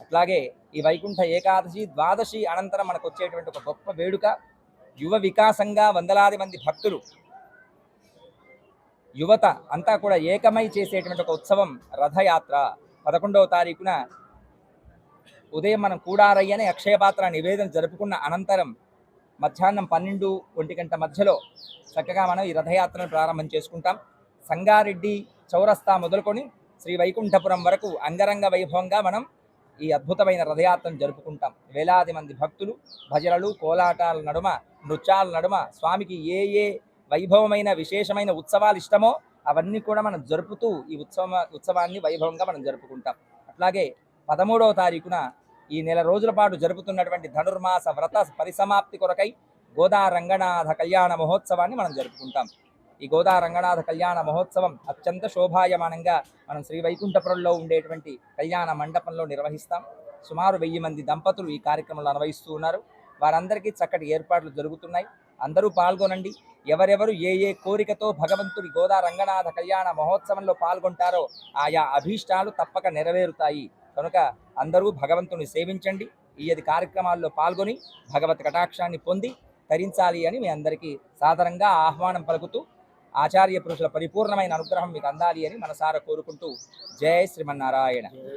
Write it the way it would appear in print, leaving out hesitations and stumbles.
అట్లాగే ఈ వైకుంఠ ఏకాదశి ద్వాదశి అనంతరం మనకు వచ్చేటువంటి ఒక గొప్ప వేడుక, యువ వికాసంగా వందలాది మంది భక్తులు యువత అంతా కూడా ఏకమై చేసేటువంటి ఒక ఉత్సవం రథయాత్ర. 11వ తారీఖున ఉదయం మనం కూడారయ్యని అక్షయపాత్ర నివేదన జరుపుకున్న అనంతరం మధ్యాహ్నం 12-1 గంట మధ్యలో చక్కగా మనం ఈ రథయాత్రను ప్రారంభం చేసుకుంటాం. సంగారెడ్డి చౌరస్తా మొదలుకొని శ్రీ వైకుంఠపురం వరకు అంగరంగ వైభవంగా మనం ఈ అద్భుతమైన రథయాత్రను జరుపుకుంటాం. వేలాది మంది భక్తులు భజనలు, కోలాటాల నడుమ, నృత్యాల నడుమ స్వామికి ఏ ఏ వైభవమైన విశేషమైన ఉత్సవాలు ఇష్టమో అవన్నీ కూడా మనం జరుపుతూ ఈ ఉత్సవాన్ని వైభవంగా మనం జరుపుకుంటాం. అట్లాగే 13వ తారీఖున ఈ నెల రోజుల పాటు జరుపుతున్నటువంటి ధనుర్మాస వ్రత పరిసమాప్తి కొరకై గోదా రంగనాథ కళ్యాణ మహోత్సవాన్ని మనం జరుపుకుంటాం. ఈ గోదా రంగనాథ కళ్యాణ మహోత్సవం అత్యంత శోభాయమానంగా మనం శ్రీ వైకుంఠపురంలో ఉండేటువంటి కళ్యాణ మండపంలో నిర్వహిస్తాం. సుమారు 1000 మంది దంపతులు ఈ కార్యక్రమంలో అనువహిస్తూ ఉన్నారు. వారందరికీ చక్కటి ఏర్పాట్లు జరుగుతున్నాయి. అందరూ పాల్గొనండి. ఎవరెవరు ఏ ఏ కోరికతో భగవంతుడి గోదా రంగనాథ కళ్యాణ మహోత్సవంలో పాల్గొంటారో ఆయా అభీష్టాలు తప్పక నెరవేరుతాయి. కనుక అందరూ భగవంతుని సేవించండి. ఈ కార్యక్రమాల్లో పాల్గొని భగవత్ కటాక్షాన్ని పొంది తరించాలి అని మీ అందరికీ సాదరంగా ఆహ్వానం పలుకుతూ ఆచార్య పురుషుల పరిపూర్ణమైన అనుగ్రహం మీకు అందాలి అని మనసారా కోరుకుంటూ జై శ్రీమన్నారాయణ.